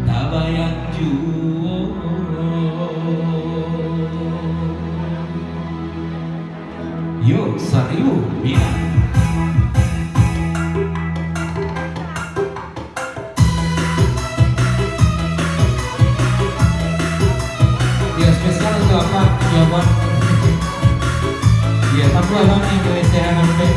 tabayang juo. Yo, sariu, mina. Ya spesial untuk apa? Jawaban. Ya, tapi abang yang gue sehat sampai.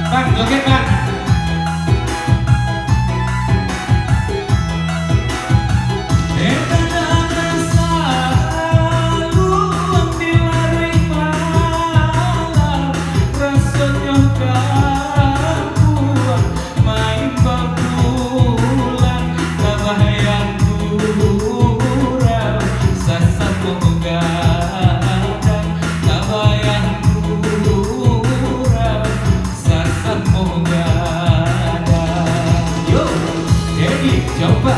Bang, joget bang. Coba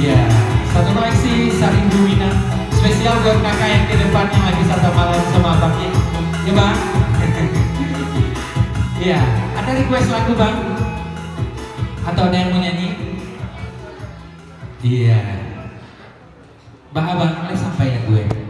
ya, satu koleksi Sarindu Wina spesial buat kakak yang di depannya lagi satu malam sama abangnya. Ya bang. Iya, ada request lagu bang? Atau ada yang mau nyanyi? Iya. Bang abang, boleh sampai ya gue.